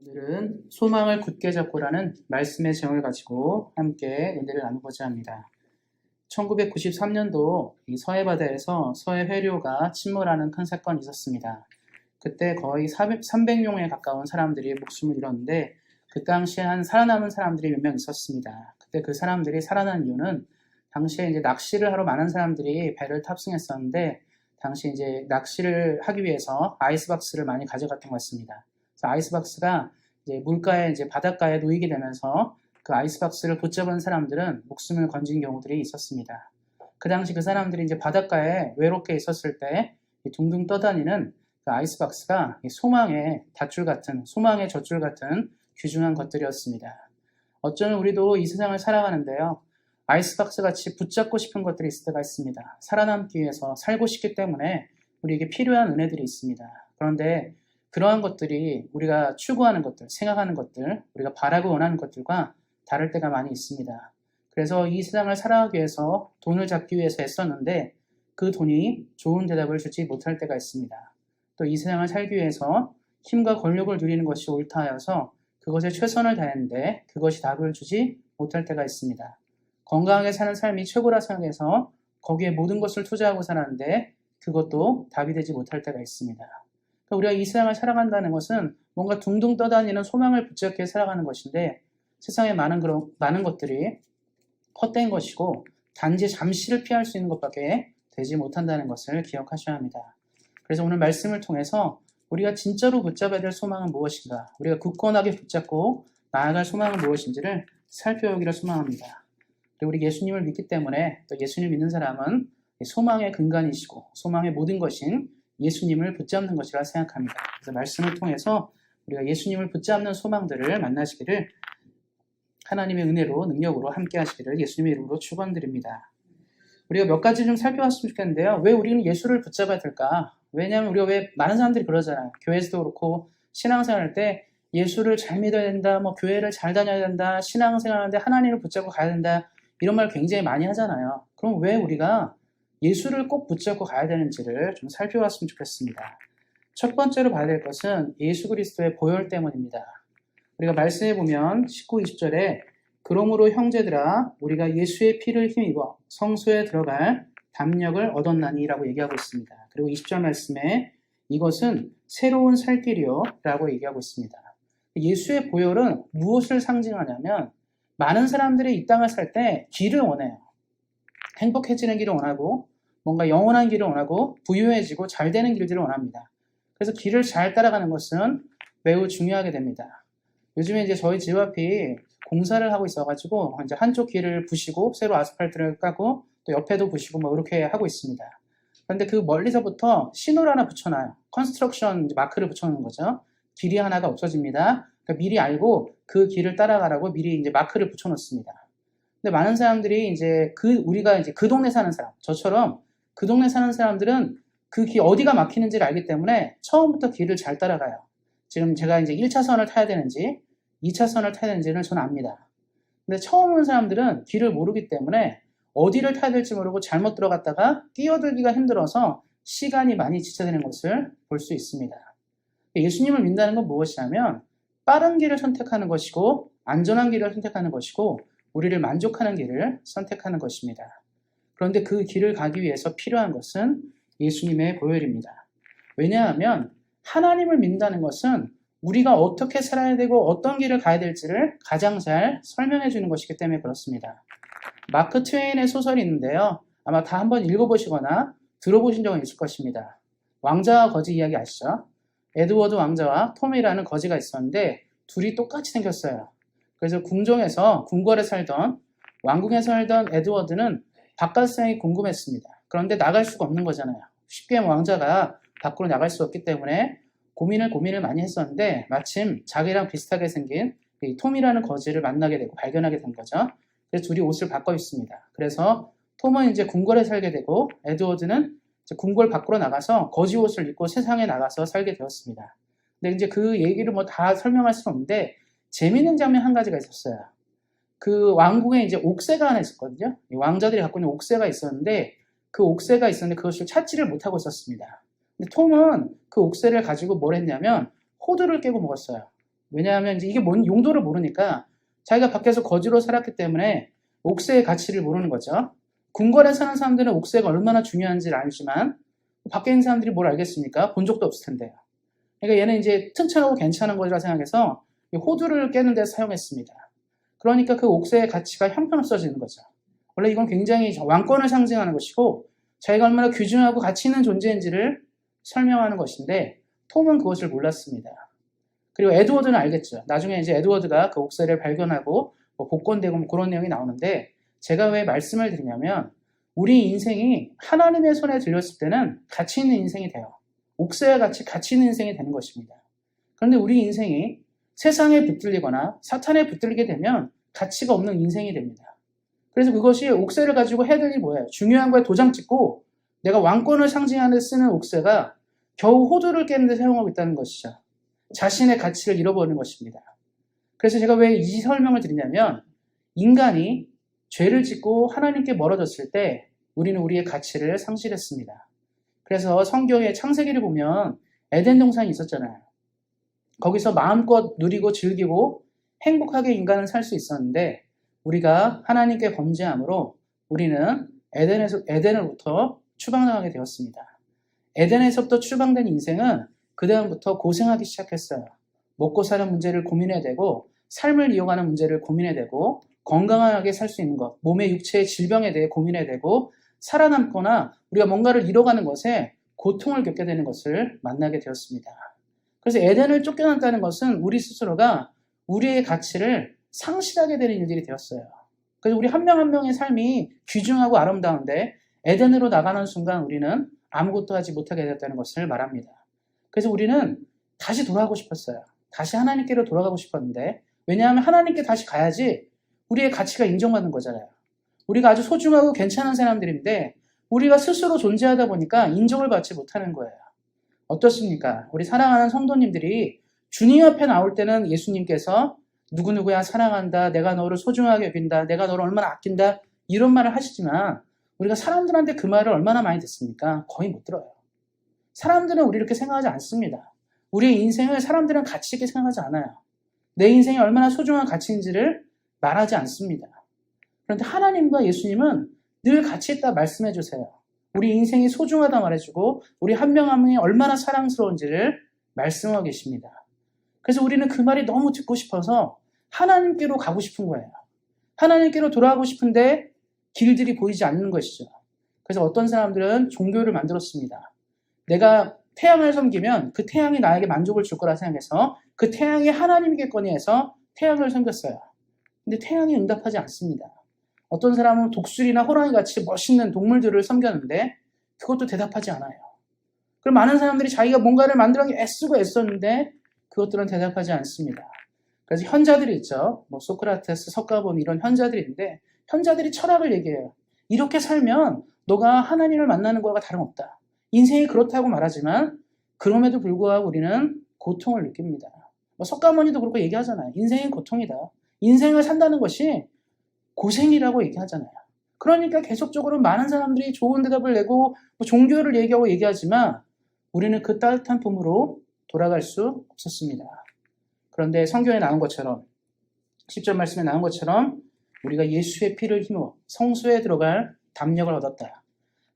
오늘은 소망을 굳게 잡고라는 말씀의 제목을 가지고 함께 은혜를 나누고자 합니다. 1993년도 이 서해 바다에서 서해 회류가 침몰하는 큰 사건이 있었습니다. 그때 거의 300명에 가까운 사람들이 목숨을 잃었는데 그 당시에 살아남은 사람들이 몇 명 있었습니다. 그때 그 사람들이 살아난 이유는 당시에 이제 낚시를 하러 많은 사람들이 배를 탑승했었는데 당시 이제 낚시를 하기 위해서 아이스박스를 많이 가져갔던 것 같습니다. 그래서 아이스박스가 이제 물가에 이제 바닷가에 놓이게 되면서 그 아이스박스를 붙잡은 사람들은 목숨을 건진 경우들이 있었습니다. 그 당시 그 사람들이 이제 바닷가에 외롭게 있었을 때 둥둥 떠다니는 그 아이스박스가 소망의 닷줄 같은, 소망의 젖줄 같은 귀중한 것들이었습니다. 어쩌면 우리도 이 세상을 살아가는데요. 아이스박스 같이 붙잡고 싶은 것들이 있을 때가 있습니다. 살아남기 위해서 살고 싶기 때문에 우리에게 필요한 은혜들이 있습니다. 그런데 그러한 것들이 우리가 추구하는 것들, 생각하는 것들, 우리가 바라고 원하는 것들과 다를 때가 많이 있습니다. 그래서 이 세상을 살아가기 위해서 돈을 잡기 위해서 애썼는데 그 돈이 좋은 대답을 주지 못할 때가 있습니다. 또 이 세상을 살기 위해서 힘과 권력을 누리는 것이 옳다 하여서 그것에 최선을 다했는데 그것이 답을 주지 못할 때가 있습니다. 건강하게 사는 삶이 최고라 생각해서 거기에 모든 것을 투자하고 살았는데 그것도 답이 되지 못할 때가 있습니다. 우리가 이 세상을 살아간다는 것은 뭔가 둥둥 떠다니는 소망을 붙잡게 살아가는 것인데 세상에 많은 것들이 헛된 것이고 단지 잠시를 피할 수 있는 것밖에 되지 못한다는 것을 기억하셔야 합니다. 그래서 오늘 말씀을 통해서 우리가 진짜로 붙잡아야 될 소망은 무엇인가, 우리가 굳건하게 붙잡고 나아갈 소망은 무엇인지를 살펴보기를 소망합니다. 그리고 우리 예수님을 믿기 때문에 또 예수님을 믿는 사람은 소망의 근간이시고 소망의 모든 것인 예수님을 붙잡는 것이라 생각합니다. 그래서 말씀을 통해서 우리가 예수님을 붙잡는 소망들을 만나시기를 하나님의 은혜로 능력으로 함께 하시기를 예수님의 이름으로 축원드립니다. 우리가 몇 가지 좀 살펴봤으면 좋겠는데요. 왜 우리는 예수를 붙잡아야 될까? 왜냐하면 우리가 왜 많은 사람들이 그러잖아요. 교회에서도 그렇고 신앙생활 할 때 예수를 잘 믿어야 된다, 뭐 교회를 잘 다녀야 된다, 신앙생활하는데 하나님을 붙잡고 가야 된다 이런 말 굉장히 많이 하잖아요. 그럼 왜 우리가 예수를 꼭 붙잡고 가야 되는지를 좀 살펴봤으면 좋겠습니다. 첫 번째로 봐야 될 것은 예수 그리스도의 보혈 때문입니다. 우리가 말씀해 보면 19, 20절에 그러므로 형제들아 우리가 예수의 피를 힘입어 성소에 들어갈 담력을 얻었나니 라고 얘기하고 있습니다. 그리고 20절 말씀에 이것은 새로운 살 길이요 라고 얘기하고 있습니다. 예수의 보혈은 무엇을 상징하냐면 많은 사람들이 이 땅을 살 때 길을 원해요. 행복해지는 길을 원하고 뭔가 영원한 길을 원하고 부유해지고 잘 되는 길들을 원합니다. 그래서 길을 잘 따라가는 것은 매우 중요하게 됩니다. 요즘에 이제 저희 집 앞이 공사를 하고 있어가지고 이제 한쪽 길을 부시고 새로 아스팔트를 까고 또 옆에도 부시고 뭐 이렇게 하고 있습니다. 그런데 그 멀리서부터 신호를 하나 붙여놔요. 컨스트럭션 마크를 붙여놓는 거죠. 길이 하나가 없어집니다. 그러니까 미리 알고 그 길을 따라가라고 미리 이제 마크를 붙여놓습니다. 근데 많은 사람들이 이제 우리가 이제 그 동네 사는 사람, 저처럼 그 동네 사는 사람들은 그 길 어디가 막히는지를 알기 때문에 처음부터 길을 잘 따라가요. 지금 제가 이제 1차선을 타야 되는지 2차선을 타야 되는지는 저는 압니다. 근데 처음 오는 사람들은 길을 모르기 때문에 어디를 타야 될지 모르고 잘못 들어갔다가 끼어들기가 힘들어서 시간이 많이 지체되는 것을 볼 수 있습니다. 예수님을 믿는다는 건 무엇이냐면 빠른 길을 선택하는 것이고 안전한 길을 선택하는 것이고 우리를 만족하는 길을 선택하는 것입니다. 그런데 그 길을 가기 위해서 필요한 것은 예수님의 보혈입니다. 왜냐하면 하나님을 믿는다는 것은 우리가 어떻게 살아야 되고 어떤 길을 가야 될지를 가장 잘 설명해 주는 것이기 때문에 그렇습니다. 마크 트웨인의 소설이 있는데요. 아마 다 한번 읽어보시거나 들어보신 적은 있을 것입니다. 왕자와 거지 이야기 아시죠? 에드워드 왕자와 톰이라는 거지가 있었는데 둘이 똑같이 생겼어요. 그래서 궁정에서 궁궐에 살던 왕궁에 살던 에드워드는 바깥 세상이 궁금했습니다. 그런데 나갈 수가 없는 거잖아요. 쉽게 왕자가 밖으로 나갈 수 없기 때문에 고민을 많이 했었는데 마침 자기랑 비슷하게 생긴 이 톰이라는 거지를 만나게 되고 발견하게 된 거죠. 그래서 둘이 옷을 바꿔 입습니다. 그래서 톰은 이제 궁궐에 살게 되고 에드워드는 이제 궁궐 밖으로 나가서 거지 옷을 입고 세상에 나가서 살게 되었습니다. 근데 이제 그 얘기를 뭐 다 설명할 수는 없는데 재미있는 장면 한 가지가 있었어요. 그 왕궁에 이제 옥새가 하나 있었거든요. 왕자들이 갖고 있는 옥새가 있었는데 그 옥새가 있었는데 그것을 찾지를 못하고 있었습니다. 근데 톰은 그 옥새를 가지고 뭘 했냐면 호두를 깨고 먹었어요. 왜냐하면 이제 이게 뭔 용도를 모르니까 자기가 밖에서 거지로 살았기 때문에 옥새의 가치를 모르는 거죠. 궁궐에 사는 사람들은 옥새가 얼마나 중요한지를 알지만 밖에 있는 사람들이 뭘 알겠습니까? 본 적도 없을 텐데요. 그러니까 얘는 이제 튼튼하고 괜찮은 거라 생각해서 호두를 깨는 데 사용했습니다. 그러니까 그 옥새의 가치가 형편없어지는 거죠. 원래 이건 굉장히 왕권을 상징하는 것이고 자기가 얼마나 귀중하고 가치 있는 존재인지를 설명하는 것인데 톰은 그것을 몰랐습니다. 그리고 에드워드는 알겠죠. 나중에 이제 에드워드가 그 옥새를 발견하고 복권되고 그런 내용이 나오는데 제가 왜 말씀을 드리냐면 우리 인생이 하나님의 손에 들렸을 때는 가치 있는 인생이 돼요. 옥새와 같이 가치 있는 인생이 되는 것입니다. 그런데 우리 인생이 세상에 붙들리거나 사탄에 붙들리게 되면 가치가 없는 인생이 됩니다. 그래서 그것이 옥새를 가지고 해야 될 일이 뭐예요? 중요한 거에 도장 찍고 내가 왕권을 상징하는 데 쓰는 옥새가 겨우 호두를 깨는 데 사용하고 있다는 것이죠. 자신의 가치를 잃어버리는 것입니다. 그래서 제가 왜 이 설명을 드리냐면 인간이 죄를 짓고 하나님께 멀어졌을 때 우리는 우리의 가치를 상실했습니다. 그래서 성경의 창세기를 보면 에덴 동산이 있었잖아요. 거기서 마음껏 누리고 즐기고 행복하게 인간은 살 수 있었는데 우리가 하나님께 범죄함으로 우리는 에덴으로부터 추방당하게 되었습니다. 에덴에서부터 추방된 인생은 그 다음부터 고생하기 시작했어요. 먹고 사는 문제를 고민해야 되고 삶을 이어가는 문제를 고민해야 되고 건강하게 살 수 있는 것, 몸의 육체의 질병에 대해 고민해야 되고 살아남거나 우리가 뭔가를 이뤄가는 것에 고통을 겪게 되는 것을 만나게 되었습니다. 그래서 에덴을 쫓겨났다는 것은 우리 스스로가 우리의 가치를 상실하게 되는 일들이 되었어요. 그래서 우리 한 명 한 명의 삶이 귀중하고 아름다운데 에덴으로 나가는 순간 우리는 아무것도 하지 못하게 되었다는 것을 말합니다. 그래서 우리는 다시 돌아가고 싶었어요. 다시 하나님께로 돌아가고 싶었는데 왜냐하면 하나님께 다시 가야지 우리의 가치가 인정받는 거잖아요. 우리가 아주 소중하고 괜찮은 사람들인데 우리가 스스로 존재하다 보니까 인정을 받지 못하는 거예요. 어떻습니까? 우리 사랑하는 성도님들이 주님 앞에 나올 때는 예수님께서 누구누구야 사랑한다, 내가 너를 소중하게 여긴다, 내가 너를 얼마나 아낀다 이런 말을 하시지만 우리가 사람들한테 그 말을 얼마나 많이 듣습니까? 거의 못 들어요. 사람들은 우리 이렇게 생각하지 않습니다. 우리의 인생을 사람들은 가치 있게 생각하지 않아요. 내 인생이 얼마나 소중한 가치인지를 말하지 않습니다. 그런데 하나님과 예수님은 늘 가치 있다 말씀해 주세요. 우리 인생이 소중하다 말해주고 우리 한 명 한 명이 얼마나 사랑스러운지를 말씀하고 계십니다. 그래서 우리는 그 말이 너무 듣고 싶어서 하나님께로 가고 싶은 거예요. 하나님께로 돌아가고 싶은데 길들이 보이지 않는 것이죠. 그래서 어떤 사람들은 종교를 만들었습니다. 내가 태양을 섬기면 그 태양이 나에게 만족을 줄 거라 생각해서 그 태양이 하나님이겠거니 해서 태양을 섬겼어요. 근데 태양이 응답하지 않습니다. 어떤 사람은 독수리나 호랑이 같이 멋있는 동물들을 섬겼는데 그것도 대답하지 않아요. 그럼 많은 사람들이 자기가 뭔가를 만들기 애쓰고 애썼는데 그것들은 대답하지 않습니다. 그래서 현자들이 있죠. 소크라테스, 석가본 이런 현자들이 있는데 현자들이 철학을 얘기해요. 이렇게 살면 너가 하나님을 만나는 거와 다름없다. 인생이 그렇다고 말하지만 그럼에도 불구하고 우리는 고통을 느낍니다. 석가모니도 그렇게 얘기하잖아요. 인생이 고통이다. 인생을 산다는 것이 고생이라고 얘기하잖아요. 그러니까 계속적으로 많은 사람들이 좋은 대답을 내고 종교를 얘기하지만 우리는 그 따뜻한 품으로 돌아갈 수 없었습니다. 그런데 성경에 나온 것처럼 10절 말씀에 나온 것처럼 우리가 예수의 피를 힘입어 성소에 들어갈 담력을 얻었다.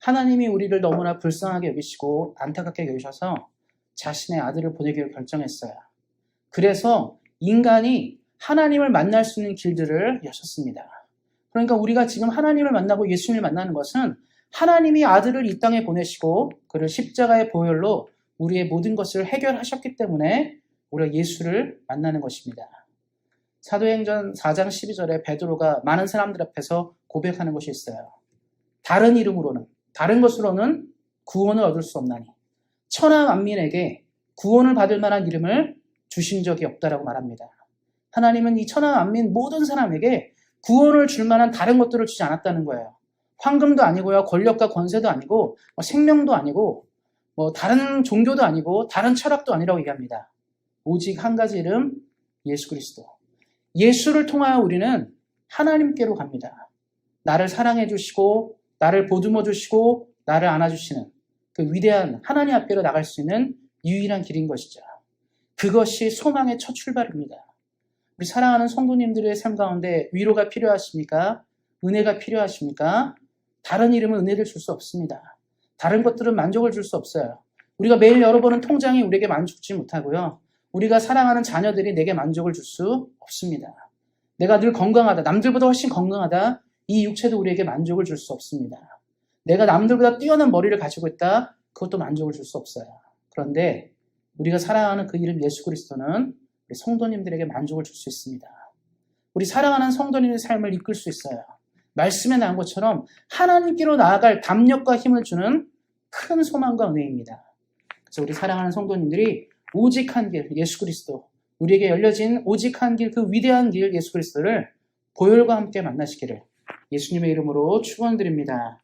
하나님이 우리를 너무나 불쌍하게 여기시고 안타깝게 여기셔서 자신의 아들을 보내기로 결정했어요. 그래서 인간이 하나님을 만날 수 있는 길들을 여셨습니다. 그러니까 우리가 지금 하나님을 만나고 예수님을 만나는 것은 하나님이 아들을 이 땅에 보내시고 그를 십자가의 보혈로 우리의 모든 것을 해결하셨기 때문에 우리가 예수를 만나는 것입니다. 사도행전 4장 12절에 베드로가 많은 사람들 앞에서 고백하는 것이 있어요. 다른 이름으로는, 다른 것으로는 구원을 얻을 수 없나니 천하 만민에게 구원을 받을 만한 이름을 주신 적이 없다라고 말합니다. 하나님은 이 천하 만민 모든 사람에게 구원을 줄 만한 다른 것들을 주지 않았다는 거예요. 황금도 아니고요, 권력과 권세도 아니고, 생명도 아니고, 다른 종교도 아니고, 다른 철학도 아니라고 얘기합니다. 오직 한 가지 이름, 예수 그리스도. 예수를 통하여 우리는 하나님께로 갑니다. 나를 사랑해 주시고, 나를 보듬어 주시고, 나를 안아주시는 그 위대한 하나님 앞에로 나갈 수 있는 유일한 길인 것이죠. 그것이 소망의 첫 출발입니다. 우리 사랑하는 성도님들의 삶 가운데 위로가 필요하십니까? 은혜가 필요하십니까? 다른 이름은 은혜를 줄 수 없습니다. 다른 것들은 만족을 줄 수 없어요. 우리가 매일 열어보는 통장이 우리에게 만족지 못하고요. 우리가 사랑하는 자녀들이 내게 만족을 줄 수 없습니다. 내가 늘 건강하다, 남들보다 훨씬 건강하다, 이 육체도 우리에게 만족을 줄 수 없습니다. 내가 남들보다 뛰어난 머리를 가지고 있다, 그것도 만족을 줄 수 없어요. 그런데 우리가 사랑하는 그 이름 예수 그리스도는 우리 성도님들에게 만족을 줄 수 있습니다. 우리 사랑하는 성도님의 삶을 이끌 수 있어요. 말씀에 나온 것처럼 하나님께로 나아갈 담력과 힘을 주는 큰 소망과 은혜입니다. 그래서 우리 사랑하는 성도님들이 오직 한 길, 예수 그리스도, 우리에게 열려진 오직 한 길, 그 위대한 길 예수 그리스도를 보혈과 함께 만나시기를 예수님의 이름으로 축원드립니다.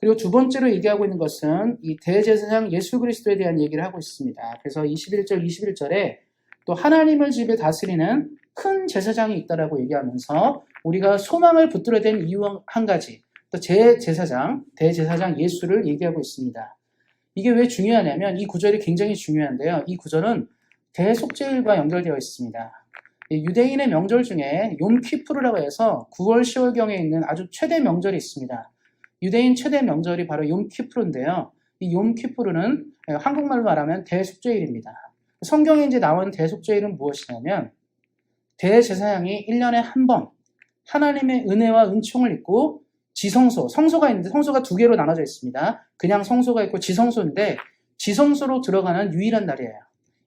그리고 두 번째로 얘기하고 있는 것은 이 대제사장 예수 그리스도에 대한 얘기를 하고 있습니다. 그래서 21절에 또 하나님을 집에 다스리는 큰 제사장이 있다라고 얘기하면서 우리가 소망을 붙들어야 되는 이유 한 가지, 또 대제사장 예수를 얘기하고 있습니다. 이게 왜 중요하냐면 이 구절이 굉장히 중요한데요. 이 구절은 대속죄일과 연결되어 있습니다. 유대인의 명절 중에 욤키푸르라고 해서 9월, 10월경에 있는 아주 최대 명절이 있습니다. 유대인 최대 명절이 바로 욤키푸르인데요. 이 욤키푸르는 한국말로 말하면 대속죄일입니다. 성경에 이제 나온 대속죄일은 무엇이냐면 대제사장이 1년에 한 번 하나님의 은혜와 은총을 입고 성소가 있는데 성소가 두 개로 나눠져 있습니다. 그냥 성소가 있고 지성소인데 지성소로 들어가는 유일한 날이에요.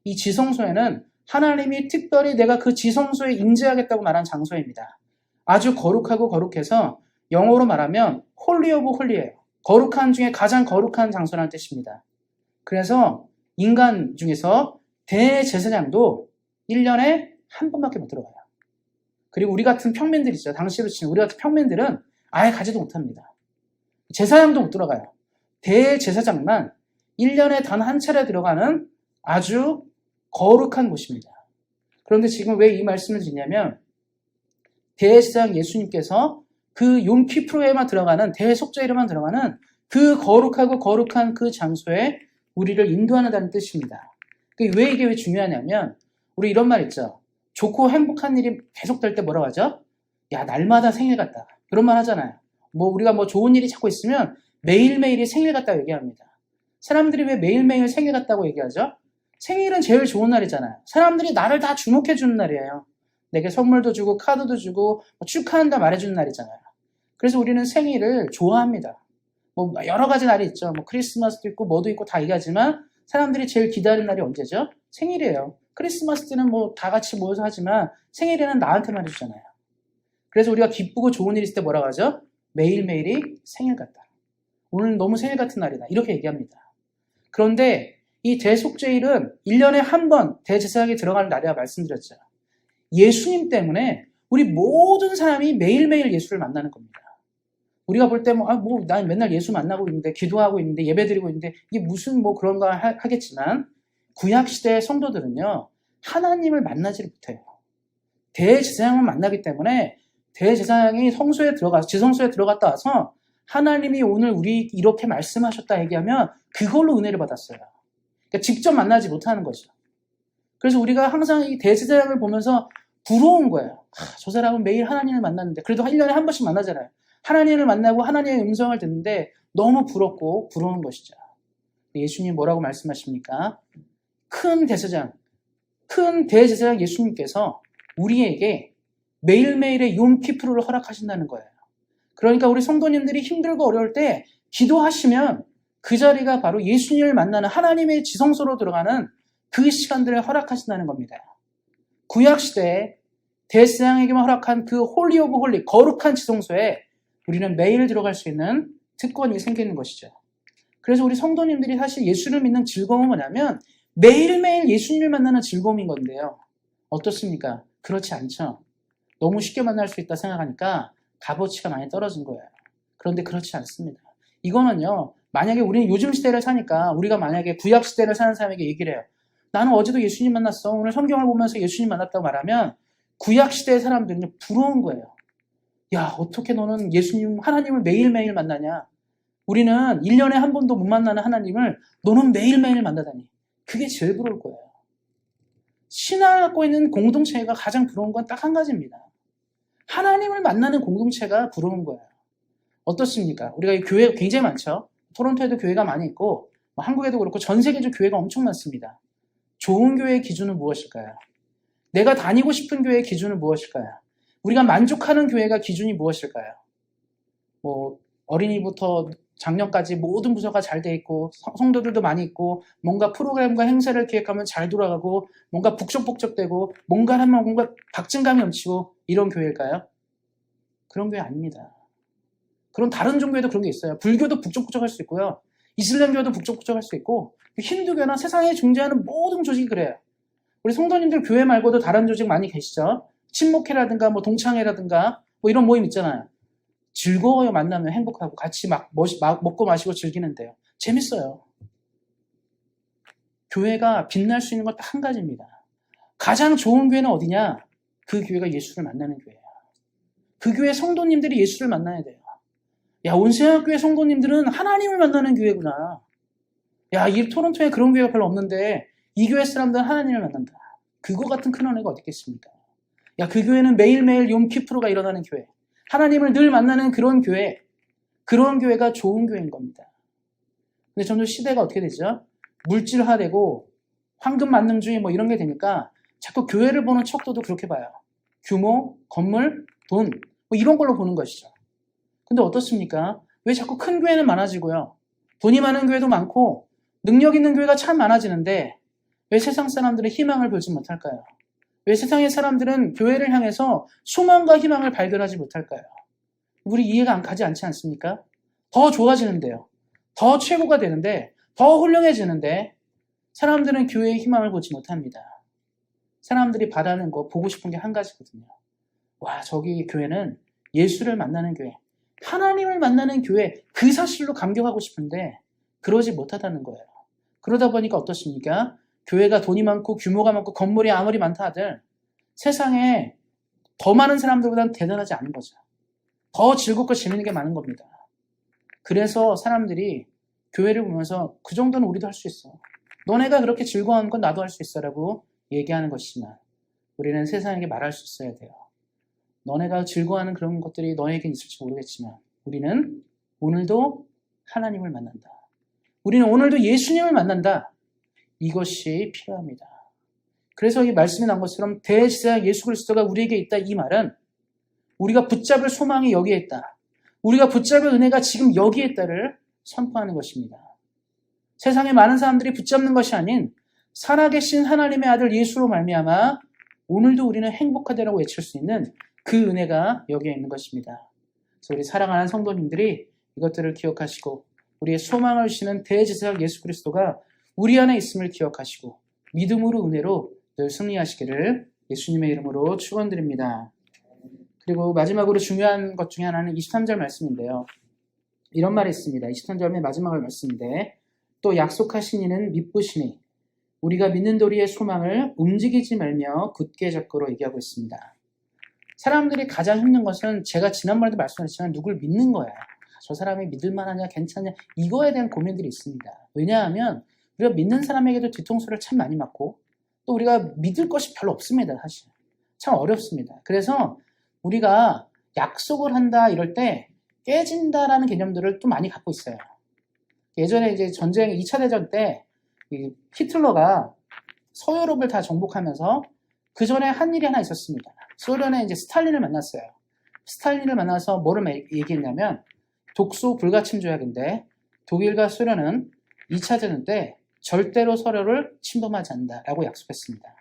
이 지성소에는 하나님이 특별히 내가 그 지성소에 임재하겠다고 말한 장소입니다. 아주 거룩하고 거룩해서 영어로 말하면 홀리 오브 홀리예요. 거룩한 중에 가장 거룩한 장소라는 뜻입니다. 그래서 인간 중에서 대제사장도 1년에 한 번밖에 못 들어가요. 그리고 우리 같은 평민들 있죠. 당시로 치면 우리 같은 평민들은 아예 가지도 못합니다. 제사장도 못 들어가요. 대제사장만 1년에 단 한 차례 들어가는 아주 거룩한 곳입니다. 그런데 지금 왜 이 말씀을 드리냐면 대제사장 예수님께서 그 욤키푸르에만 들어가는 대속죄에만 들어가는 그 거룩하고 거룩한 그 장소에 우리를 인도하는다는 뜻입니다. 왜 이게 왜 중요하냐면 우리 이런 말 있죠. 좋고 행복한 일이 계속될 때 뭐라고 하죠? 야, 날마다 생일 같다. 그런 말 하잖아요. 우리가 좋은 일이 자꾸 있으면 매일매일이 생일 같다고 얘기합니다. 사람들이 왜 매일매일 생일 같다고 얘기하죠? 생일은 제일 좋은 날이잖아요. 사람들이 나를 다 주목해 주는 날이에요. 내게 선물도 주고 카드도 주고 축하한다 말해주는 날이잖아요. 그래서 우리는 생일을 좋아합니다. 여러 가지 날이 있죠. 크리스마스도 있고 뭐도 있고 다 얘기하지만 사람들이 제일 기다리는 날이 언제죠? 생일이에요. 크리스마스 때는 다 같이 모여서 하지만 생일에는 나한테만 해주잖아요. 그래서 우리가 기쁘고 좋은 일 있을 때 뭐라고 하죠? 매일매일이 생일 같다. 오늘 너무 생일 같은 날이다. 이렇게 얘기합니다. 그런데 이 대속죄일은 1년에 한 번 대제사장이 들어가는 날이라 말씀드렸죠. 예수님 때문에 우리 모든 사람이 매일매일 예수를 만나는 겁니다. 우리가 볼 때 난 맨날 예수 만나고 있는데 기도하고 있는데 예배드리고 있는데 이게 무슨 그런가 하겠지만 구약시대의 성도들은요. 하나님을 만나지를 못해요. 대제사장을 만나기 때문에 대제사장이 지성소에 들어갔다 와서 하나님이 오늘 우리 이렇게 말씀하셨다 얘기하면 그걸로 은혜를 받았어요. 그러니까 직접 만나지 못하는 거죠. 그래서 우리가 항상 이 대제사장을 보면서 부러운 거예요. 저 사람은 매일 하나님을 만났는데 그래도 1년에 한 번씩 만나잖아요. 하나님을 만나고 하나님의 음성을 듣는데 너무 부럽고 부러운 것이죠. 예수님 뭐라고 말씀하십니까? 큰 대제사장 예수님께서 우리에게 매일매일의 욤키푸르를 허락하신다는 거예요. 그러니까 우리 성도님들이 힘들고 어려울 때 기도하시면 그 자리가 바로 예수님을 만나는 하나님의 지성소로 들어가는 그 시간들을 허락하신다는 겁니다. 구약시대에 대제사장에게만 허락한 그 홀리 오브 홀리, 거룩한 지성소에 우리는 매일 들어갈 수 있는 특권이 생기는 것이죠. 그래서 우리 성도님들이 사실 예수를 믿는 즐거움은 뭐냐면 매일매일 예수님을 만나는 즐거움인 건데요. 어떻습니까? 그렇지 않죠. 너무 쉽게 만날 수 있다 생각하니까 값어치가 많이 떨어진 거예요. 그런데 그렇지 않습니다. 이거는요. 만약에 우리는 요즘 시대를 사니까 우리가 만약에 구약 시대를 사는 사람에게 얘기를 해요. 나는 어제도 예수님 만났어. 오늘 성경을 보면서 예수님 만났다고 말하면 구약 시대의 사람들은 부러운 거예요. 야, 어떻게 너는 예수님, 하나님을 매일매일 만나냐? 우리는 1년에 한 번도 못 만나는 하나님을 너는 매일매일 만나다니. 그게 제일 부러울 거예요. 신앙을 갖고 있는 공동체가 가장 부러운 건 딱 한 가지입니다. 하나님을 만나는 공동체가 부러운 거예요. 어떻습니까? 우리가 교회 굉장히 많죠. 토론토에도 교회가 많이 있고 한국에도 그렇고 전 세계적으로 교회가 엄청 많습니다. 좋은 교회의 기준은 무엇일까요? 내가 다니고 싶은 교회의 기준은 무엇일까요? 우리가 만족하는 교회가 기준이 무엇일까요? 어린이부터 작년까지 모든 부서가 잘 돼 있고 성도들도 많이 있고 뭔가 프로그램과 행사를 기획하면 잘 돌아가고 뭔가 북적북적되고 뭔가 하면 뭔가 박진감이 넘치고 이런 교회일까요? 그런 교회 아닙니다. 그런 다른 종교에도 그런 게 있어요. 불교도 북적북적할 수 있고요. 이슬람교도 북적북적할 수 있고 힌두교나 세상에 존재하는 모든 조직이 그래요. 우리 성도님들 교회 말고도 다른 조직 많이 계시죠? 친목회라든가 동창회라든가 이런 모임 있잖아요. 즐거워요. 만나면 행복하고 같이 막 먹고 마시고 즐기는데요. 재밌어요. 교회가 빛날 수 있는 건 딱 한 가지입니다. 가장 좋은 교회는 어디냐? 그 교회가 예수를 만나는 교회예요. 그 교회 성도님들이 예수를 만나야 돼요. 야, 온세학교회 성도님들은 하나님을 만나는 교회구나. 야, 이 토론토에 그런 교회가 별로 없는데 이 교회 사람들은 하나님을 만난다. 그거 같은 큰 은혜가 어디 있겠습니까? 야, 그 교회는 매일매일 욤키프로가 일어나는 교회. 하나님을 늘 만나는 그런 교회. 그런 교회가 좋은 교회인 겁니다. 근데 점점 시대가 어떻게 되죠? 물질화되고 황금만능주의 이런 게 되니까 자꾸 교회를 보는 척도도 그렇게 봐요. 규모, 건물, 돈 이런 걸로 보는 것이죠. 근데 어떻습니까? 왜 자꾸 큰 교회는 많아지고요. 돈이 많은 교회도 많고 능력 있는 교회가 참 많아지는데 왜 세상 사람들의 희망을 보지 못할까요? 왜 세상의 사람들은 교회를 향해서 소망과 희망을 발견하지 못할까요? 우리 이해가 안 가지 않지 않습니까? 더 좋아지는데요. 더 최고가 되는데 더 훌륭해지는데 사람들은 교회의 희망을 보지 못합니다. 사람들이 바라는 거 보고 싶은 게 한 가지거든요. 와, 저기 교회는 예수를 만나는 교회, 하나님을 만나는 교회, 그 사실로 감격하고 싶은데 그러지 못하다는 거예요. 그러다 보니까 어떻습니까? 교회가 돈이 많고 규모가 많고 건물이 아무리 많다 하들 세상에 더 많은 사람들보다는 대단하지 않은 거죠. 더 즐겁고 재밌는 게 많은 겁니다. 그래서 사람들이 교회를 보면서 그 정도는 우리도 할 수 있어. 너네가 그렇게 즐거워하는 건 나도 할 수 있어 라고 얘기하는 것이지만 우리는 세상에게 말할 수 있어야 돼요. 너네가 즐거워하는 그런 것들이 너에겐 있을지 모르겠지만 우리는 오늘도 하나님을 만난다. 우리는 오늘도 예수님을 만난다. 이것이 필요합니다. 그래서 이 말씀이 나온 것처럼 대제사장 예수 그리스도가 우리에게 있다 이 말은 우리가 붙잡을 소망이 여기에 있다. 우리가 붙잡을 은혜가 지금 여기에 있다를 선포하는 것입니다. 세상에 많은 사람들이 붙잡는 것이 아닌 살아계신 하나님의 아들 예수로 말미암아 오늘도 우리는 행복하다라고 외칠 수 있는 그 은혜가 여기에 있는 것입니다. 그래서 우리 사랑하는 성도님들이 이것들을 기억하시고 우리의 소망을 주시는 대제사장 예수 그리스도가 우리 안에 있음을 기억하시고 믿음으로 은혜로 늘 승리하시기를 예수님의 이름으로 축원드립니다. 그리고 마지막으로 중요한 것 중에 하나는 23절 말씀인데요. 이런 말이 있습니다. 23절의 마지막 말씀인데 또 약속하신 이는 미쁘시니 우리가 믿는 도리의 소망을 움직이지 말며 굳게 잡고로 얘기하고 있습니다. 사람들이 가장 힘든 것은 제가 지난번에도 말씀드렸지만 누굴 믿는 거예요. 저 사람이 믿을 만하냐 괜찮냐 이거에 대한 고민들이 있습니다. 왜냐하면 우리가 믿는 사람에게도 뒤통수를 참 많이 맞고 또 우리가 믿을 것이 별로 없습니다. 사실 참 어렵습니다. 그래서 우리가 약속을 한다 이럴 때 깨진다라는 개념들을 또 많이 갖고 있어요. 예전에 이제 전쟁 2차 대전 때 히틀러가 서유럽을 다 정복하면서 그 전에 한 일이 하나 있었습니다. 소련에 이제 스탈린을 만났어요. 스탈린을 만나서 뭐를 얘기했냐면 독소 불가침 조약인데 독일과 소련은 2차 대전 때 절대로 서로를 침범하지 않는다라고 약속했습니다.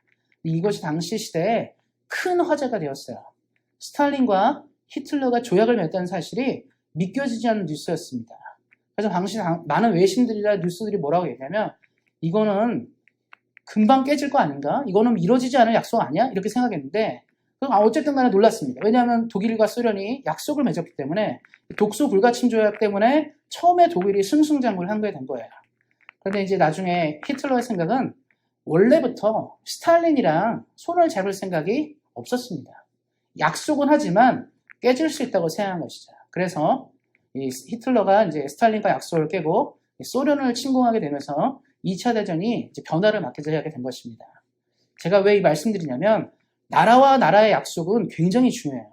이것이 당시 시대에 큰 화제가 되었어요. 스탈린과 히틀러가 조약을 맺었다는 사실이 믿겨지지 않는 뉴스였습니다. 그래서 당시 많은 외신들이나 뉴스들이 뭐라고 얘기하냐면 이거는 금방 깨질 거 아닌가? 이거는 이루어지지 않을 약속 아니야? 이렇게 생각했는데 어쨌든 간에 놀랐습니다. 왜냐하면 독일과 소련이 약속을 맺었기 때문에 독소 불가침 조약 때문에 처음에 독일이 승승장구를 한 게 된 거예요. 그런데 이제 나중에 히틀러의 생각은 원래부터 스탈린이랑 손을 잡을 생각이 없었습니다. 약속은 하지만 깨질 수 있다고 생각한 것이죠. 그래서 이 히틀러가 이제 스탈린과 약속을 깨고 소련을 침공하게 되면서 2차 대전이 이제 변화를 맞게 된 것입니다. 제가 왜 이 말씀드리냐면 나라와 나라의 약속은 굉장히 중요해요.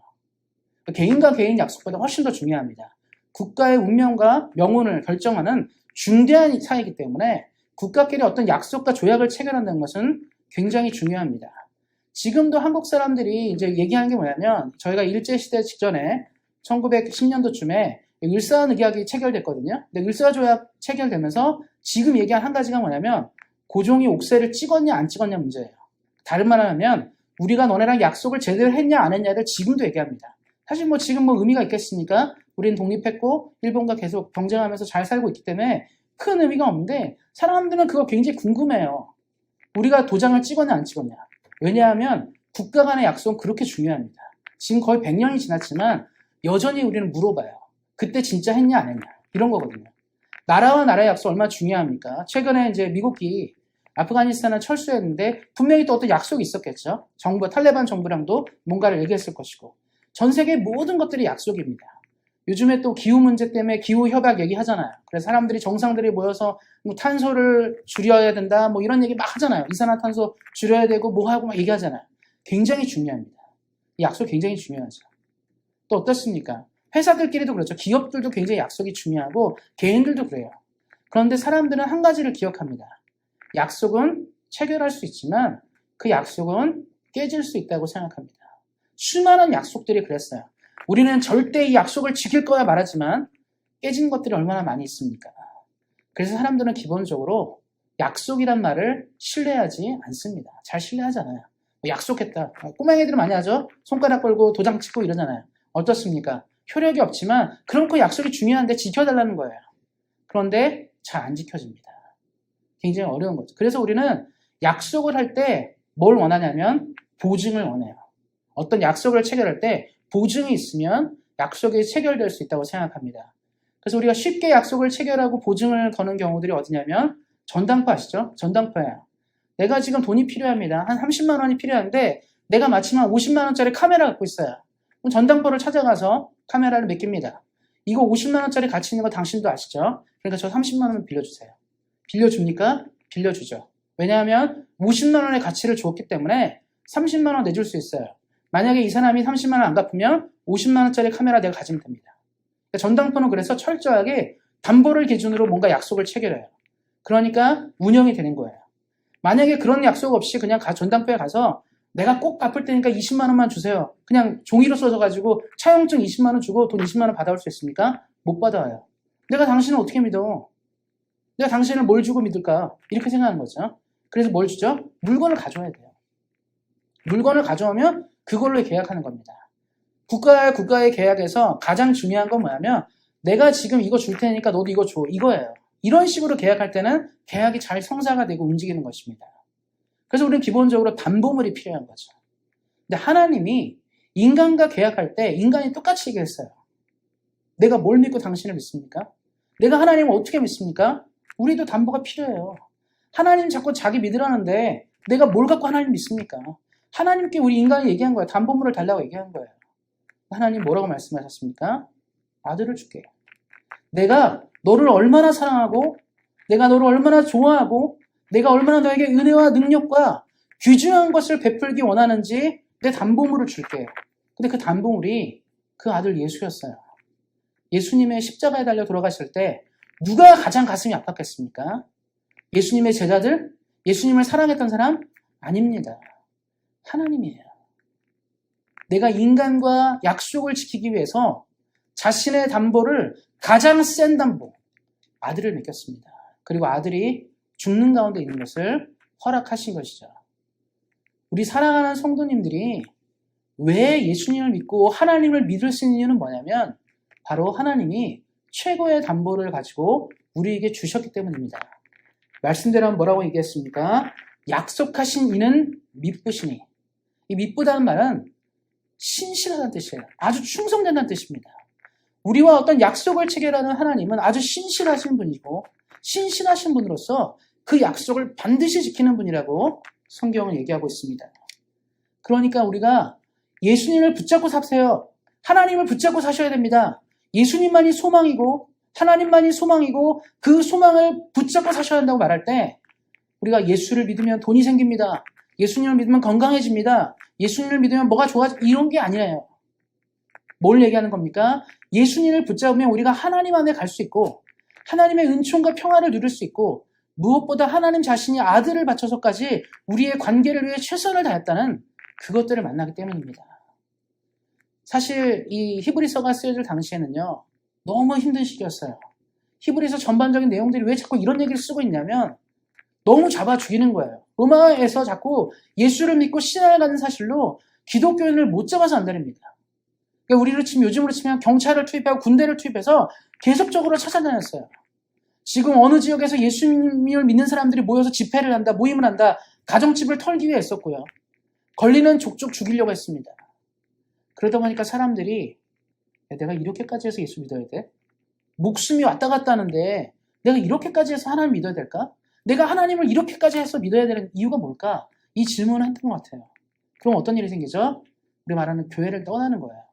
개인과 개인 약속보다 훨씬 더 중요합니다. 국가의 운명과 명운을 결정하는 중대한 사이기 때문에 국가끼리 어떤 약속과 조약을 체결한다는 것은 굉장히 중요합니다. 지금도 한국 사람들이 이제 얘기하는 게 뭐냐면 저희가 일제시대 직전에 1910년도쯤에 을사늑약이 체결됐거든요. 근데 을사조약 체결되면서 지금 얘기한 한 가지가 뭐냐면 고종이 옥새를 찍었냐 안 찍었냐 문제예요. 다른 말 하면 우리가 너네랑 약속을 제대로 했냐 안 했냐를 지금도 얘기합니다. 사실 뭐 지금 뭐 의미가 있겠습니까? 우리는 독립했고 일본과 계속 경쟁하면서 잘 살고 있기 때문에 큰 의미가 없는데 사람들은 그거 굉장히 궁금해요. 우리가 도장을 찍었냐 안 찍었냐. 왜냐하면 국가 간의 약속은 그렇게 중요합니다. 지금 거의 100년이 지났지만 여전히 우리는 물어봐요. 그때 진짜 했냐 안 했냐. 이런 거거든요. 나라와 나라의 약속 얼마나 중요합니까? 최근에 이제 미국이 아프가니스탄을 철수했는데 분명히 또 어떤 약속이 있었겠죠. 탈레반 정부랑도 뭔가를 얘기했을 것이고. 전 세계 모든 것들이 약속입니다. 요즘에 또 기후 문제 때문에 기후 협약 얘기하잖아요. 그래서 사람들이 정상들이 모여서 뭐 탄소를 줄여야 된다 뭐 이런 얘기 막 하잖아요. 이산화탄소 줄여야 되고 뭐 하고 막 얘기하잖아요. 굉장히 중요합니다. 이 약속 굉장히 중요하죠. 또 어떻습니까? 회사들끼리도 그렇죠. 기업들도 굉장히 약속이 중요하고 개인들도 그래요. 그런데 사람들은 한 가지를 기억합니다. 약속은 체결할 수 있지만 그 약속은 깨질 수 있다고 생각합니다. 수많은 약속들이 그랬어요. 우리는 절대 이 약속을 지킬 거야 말하지만 깨진 것들이 얼마나 많이 있습니까? 그래서 사람들은 기본적으로 약속이란 말을 신뢰하지 않습니다. 잘 신뢰하지 않아요. 약속했다. 꼬맹이들은 많이 하죠. 손가락 걸고 도장 찍고 이러잖아요. 어떻습니까? 효력이 없지만 그럼 그 약속이 중요한데 지켜달라는 거예요. 그런데 잘 안 지켜집니다. 굉장히 어려운 거죠. 그래서 우리는 약속을 할 때 뭘 원하냐면 보증을 원해요. 어떤 약속을 체결할 때 보증이 있으면 약속이 체결될 수 있다고 생각합니다. 그래서 우리가 쉽게 약속을 체결하고 보증을 거는 경우들이 어디냐면 전당포 아시죠? 전당포예요. 내가 지금 돈이 필요합니다. 한 30만 원이 필요한데 내가 마침 한 50만 원짜리 카메라 갖고 있어요. 그럼 전당포를 찾아가서 카메라를 맡깁니다. 이거 50만 원짜리 가치 있는 거 당신도 아시죠? 그러니까 저 30만 원을 빌려주세요. 빌려줍니까? 빌려주죠. 왜냐하면 50만 원의 가치를 주었기 때문에 30만 원 내줄 수 있어요. 만약에 이 사람이 30만 원 안 갚으면 50만 원짜리 카메라 내가 가지면 됩니다. 그러니까 전당포는 그래서 철저하게 담보를 기준으로 뭔가 약속을 체결해요. 그러니까 운영이 되는 거예요. 만약에 그런 약속 없이 그냥 전당포에 가서 내가 꼭 갚을 테니까 20만 원만 주세요. 그냥 종이로 써서가지고 차용증 20만 원 주고 돈 20만 원 받아올 수 있습니까? 못 받아와요. 내가 당신을 어떻게 믿어? 내가 당신을 뭘 주고 믿을까? 이렇게 생각하는 거죠. 그래서 뭘 주죠? 물건을 가져와야 돼요. 물건을 가져오면 그걸로 계약하는 겁니다. 국가와 국가의 계약에서 가장 중요한 건 뭐냐면 내가 지금 이거 줄 테니까 너도 이거 줘. 이거예요. 이런 식으로 계약할 때는 계약이 잘 성사가 되고 움직이는 것입니다. 그래서 우리는 기본적으로 담보물이 필요한 거죠. 근데 하나님이 인간과 계약할 때 인간이 똑같이 얘기했어요. 내가 뭘 믿고 당신을 믿습니까? 내가 하나님을 어떻게 믿습니까? 우리도 담보가 필요해요. 하나님 자꾸 자기 믿으라는데 내가 뭘 갖고 하나님 믿습니까? 하나님께 우리 인간이 얘기한 거예요. 담보물을 달라고 얘기한 거예요. 하나님 뭐라고 말씀하셨습니까? 아들을 줄게. 내가 너를 얼마나 사랑하고 내가 너를 얼마나 좋아하고 내가 얼마나 너에게 은혜와 능력과 귀중한 것을 베풀기 원하는지 내 담보물을 줄게. 근데 그 담보물이 그 아들 예수였어요. 예수님의 십자가에 달려 돌아가실 때 누가 가장 가슴이 아팠겠습니까? 예수님의 제자들? 예수님을 사랑했던 사람? 아닙니다. 하나님이에요. 내가 인간과 약속을 지키기 위해서 자신의 담보를 가장 센 담보, 아들을 맡겼습니다. 그리고 아들이 죽는 가운데 있는 것을 허락하신 것이죠. 우리 사랑하는 성도님들이 왜 예수님을 믿고 하나님을 믿을 수 있는 이유는 뭐냐면 바로 하나님이 최고의 담보를 가지고 우리에게 주셨기 때문입니다. 말씀대로 뭐라고 얘기했습니까? 약속하신 이는 미쁘시니. 이 미쁘다는 말은 신실하다는 뜻이에요. 아주 충성된다는 뜻입니다. 우리와 어떤 약속을 체결하는 하나님은 아주 신실하신 분이고 신실하신 분으로서 그 약속을 반드시 지키는 분이라고 성경은 얘기하고 있습니다. 그러니까 우리가 예수님을 붙잡고 사세요. 하나님을 붙잡고 사셔야 됩니다. 예수님만이 소망이고 하나님만이 소망이고 그 소망을 붙잡고 사셔야 한다고 말할 때 우리가 예수를 믿으면 돈이 생깁니다. 예수님을 믿으면 건강해집니다. 예수님을 믿으면 뭐가 좋아져. 이런 게 아니에요. 뭘 얘기하는 겁니까? 예수님을 붙잡으면 우리가 하나님 안에 갈 수 있고 하나님의 은총과 평화를 누릴 수 있고 무엇보다 하나님 자신이 아들을 바쳐서까지 우리의 관계를 위해 최선을 다했다는 그것들을 만나기 때문입니다. 사실 이 히브리서가 쓰여질 당시에는요. 너무 힘든 시기였어요. 히브리서 전반적인 내용들이 왜 자꾸 이런 얘기를 쓰고 있냐면 너무 잡아 죽이는 거예요. 로마에서 자꾸 예수를 믿고 신앙을 가는 사실로 기독교인을 못 잡아서 안달입니다. 그러니까 우리로 치면 요즘으로 치면 경찰을 투입하고 군대를 투입해서 계속적으로 찾아다녔어요. 지금 어느 지역에서 예수님을 믿는 사람들이 모여서 집회를 한다, 모임을 한다, 가정집을 털기 위해 했었고요. 걸리는 족족 죽이려고 했습니다. 그러다 보니까 사람들이 내가 이렇게까지 해서 예수 믿어야 돼? 목숨이 왔다 갔다 하는데 내가 이렇게까지 해서 하나님 믿어야 될까? 내가 하나님을 이렇게까지 해서 믿어야 되는 이유가 뭘까? 이 질문을 했던 것 같아요. 그럼 어떤 일이 생기죠? 우리 말하는 교회를 떠나는 거예요.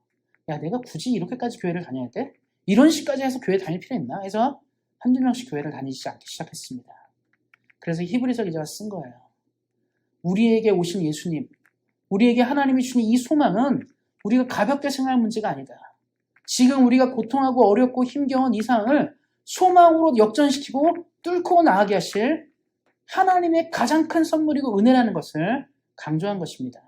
야, 내가 굳이 이렇게까지 교회를 다녀야 돼? 이런 식까지 해서 교회 다닐 필요 있나? 해서 한두 명씩 교회를 다니지 않기 시작했습니다. 그래서 히브리서 기자가 쓴 거예요. 우리에게 오신 예수님, 우리에게 하나님이 주신 이 소망은 우리가 가볍게 생각할 문제가 아니다. 지금 우리가 고통하고 어렵고 힘겨운 이 상황을 소망으로 역전시키고 뚫고 나가게 하실 하나님의 가장 큰 선물이고 은혜라는 것을 강조한 것입니다.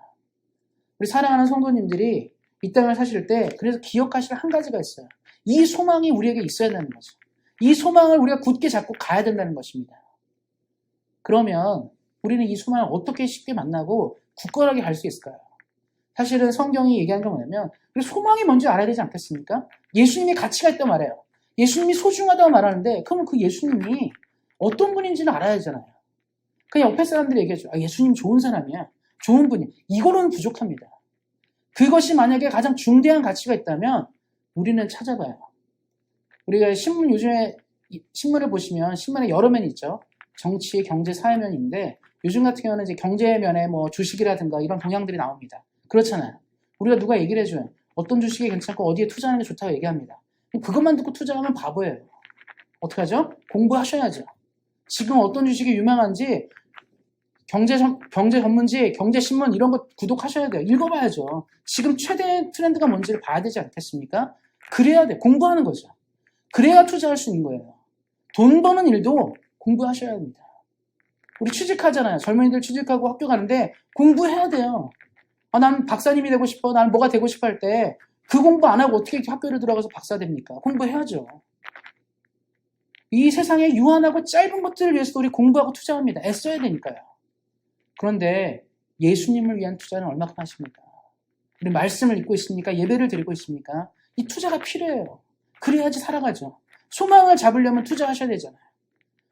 우리 사랑하는 성도님들이 이 땅을 사실 때 그래서 기억하실 한 가지가 있어요. 이 소망이 우리에게 있어야 되는 거죠. 이 소망을 우리가 굳게 잡고 가야 된다는 것입니다. 그러면 우리는 이 소망을 어떻게 쉽게 만나고 굳건하게 갈 수 있을까요? 사실은 성경이 얘기하는 건 뭐냐면 소망이 뭔지 알아야 되지 않겠습니까? 예수님이 가치가 있다고 말해요. 예수님이 소중하다고 말하는데 그러면 그 예수님이 어떤 분인지는 알아야 되잖아요. 그냥 옆에 사람들이 얘기해줘. 예수님 좋은 사람이야. 좋은 분이. 이거는 부족합니다. 그것이 만약에 가장 중대한 가치가 있다면 우리는 찾아봐요. 우리가 신문 요즘에 신문을 보시면 신문에 여러 면이 있죠. 정치, 경제, 사회면인데 요즘 같은 경우는 이제 경제면에 뭐 주식이라든가 이런 동향들이 나옵니다. 그렇잖아요. 우리가 누가 얘기를 해줘요. 어떤 주식이 괜찮고 어디에 투자하는 게 좋다고 얘기합니다. 그것만 듣고 투자하면 바보예요. 어떻게 하죠? 공부하셔야죠. 지금 어떤 주식이 유명한지 경제 전문지, 경제신문 이런 거 구독하셔야 돼요. 읽어봐야죠. 지금 최대 트렌드가 뭔지를 봐야 되지 않겠습니까? 그래야 돼. 공부하는 거죠. 그래야 투자할 수 있는 거예요. 돈 버는 일도 공부하셔야 합니다. 우리 취직하잖아요. 젊은이들 취직하고 학교 가는데 공부해야 돼요. 난 박사님이 되고 싶어. 난 뭐가 되고 싶어 할 때 그 공부 안 하고 어떻게 학교를 들어가서 박사 됩니까? 공부해야죠. 이 세상에 유한하고 짧은 것들을 위해서도 우리 공부하고 투자합니다. 애써야 되니까요. 그런데 예수님을 위한 투자는 얼마큼 하십니까? 우리 말씀을 읽고 있습니까? 예배를 드리고 있습니까? 이 투자가 필요해요. 그래야지 살아가죠. 소망을 잡으려면 투자하셔야 되잖아요.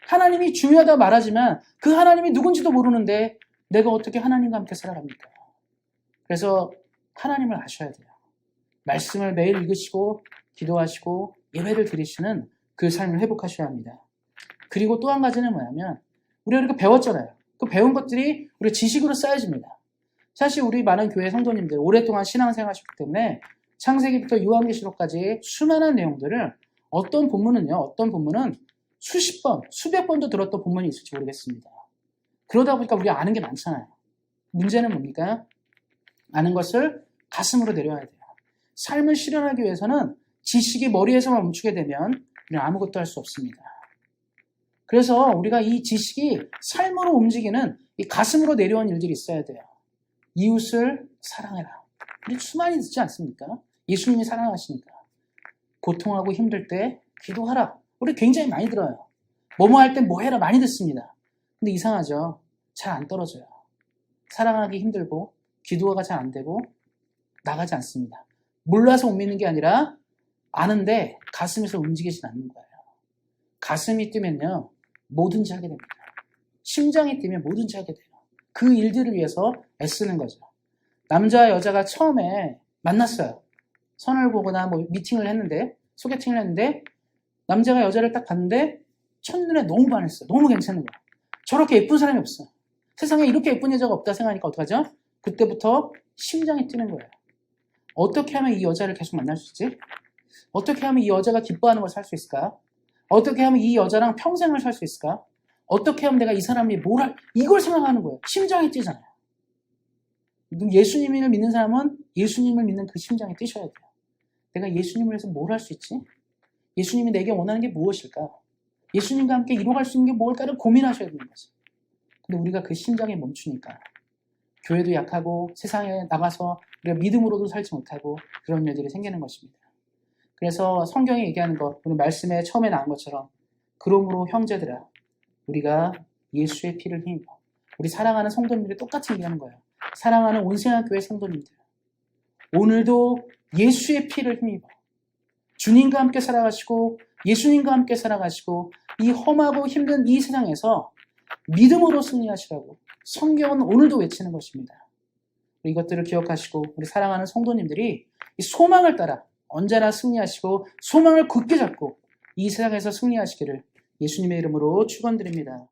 하나님이 중요하다고 말하지만 그 하나님이 누군지도 모르는데 내가 어떻게 하나님과 함께 살아갑니까? 그래서 하나님을 아셔야 돼요. 말씀을 매일 읽으시고 기도하시고 예배를 드리시는 그 삶을 회복하셔야 합니다. 그리고 또 한 가지는 뭐냐면 우리가 이렇게 배웠잖아요. 그 배운 것들이 우리 지식으로 쌓여집니다. 사실 우리 많은 교회 성도님들 오랫동안 신앙생활 하셨기 때문에 창세기부터 요한계시록까지 수많은 내용들을 어떤 본문은 수십 번, 수백 번도 들었던 본문이 있을지 모르겠습니다. 그러다 보니까 우리가 아는 게 많잖아요. 문제는 뭡니까? 아는 것을 가슴으로 내려야 돼요. 삶을 실현하기 위해서는 지식이 머리에서만 멈추게 되면 우리는 아무것도 할 수 없습니다. 그래서 우리가 이 지식이 삶으로 움직이는 이 가슴으로 내려온 일들이 있어야 돼요. 이웃을 사랑해라. 우리 수많이 듣지 않습니까? 예수님이 사랑하시니까. 고통하고 힘들 때 기도하라. 우리 굉장히 많이 들어요. 뭐뭐 할 때 뭐 해라 많이 듣습니다. 근데 이상하죠. 잘 안 떨어져요. 사랑하기 힘들고 기도가 잘 안 되고 나가지 않습니다. 몰라서 못 믿는 게 아니라 아는데 가슴에서 움직이진 않는 거예요. 가슴이 뛰면요. 뭐든지 하게 됩니다. 심장이 뛰면 뭐든지 하게 돼요. 그 일들을 위해서 애쓰는 거죠. 남자와 여자가 처음에 만났어요. 선을 보거나 뭐 미팅을 했는데 소개팅을 했는데 남자가 여자를 딱 봤는데 첫눈에 너무 반했어요. 너무 괜찮은 거예요. 저렇게 예쁜 사람이 없어요. 세상에 이렇게 예쁜 여자가 없다 생각하니까 어떡하죠? 그때부터 심장이 뛰는 거예요. 어떻게 하면 이 여자를 계속 만날 수 있지? 어떻게 하면 이 여자가 기뻐하는 걸 살 수 있을까? 어떻게 하면 이 여자랑 평생을 살 수 있을까? 어떻게 하면 내가 이 사람이 이걸 생각하는 거예요. 심장이 뛰잖아요. 예수님을 믿는 사람은 예수님을 믿는 그 심장에 뛰셔야 돼요. 내가 예수님을 위해서 뭘 할 수 있지? 예수님이 내게 원하는 게 무엇일까? 예수님과 함께 이루어갈 수 있는 게 뭘까를 고민하셔야 되는 거죠. 근데 우리가 그 심장에 멈추니까 교회도 약하고 세상에 나가서 우리가 믿음으로도 살지 못하고 그런 일들이 생기는 것입니다. 그래서 성경이 얘기하는 것, 오늘 말씀에 처음에 나온 것처럼 그러므로 형제들아 우리가 예수의 피를 힘입어. 우리 사랑하는 성도님들이 똑같이 얘기하는 거예요. 사랑하는 온생활교회 성도님들, 오늘도 예수의 피를 힘입어 주님과 함께 살아가시고 예수님과 함께 살아가시고 이 험하고 힘든 이 세상에서 믿음으로 승리하시라고 성경은 오늘도 외치는 것입니다. 이것들을 기억하시고 우리 사랑하는 성도님들이 이 소망을 따라 언제나 승리하시고 소망을 굳게 잡고 이 세상에서 승리하시기를 예수님의 이름으로 축원드립니다.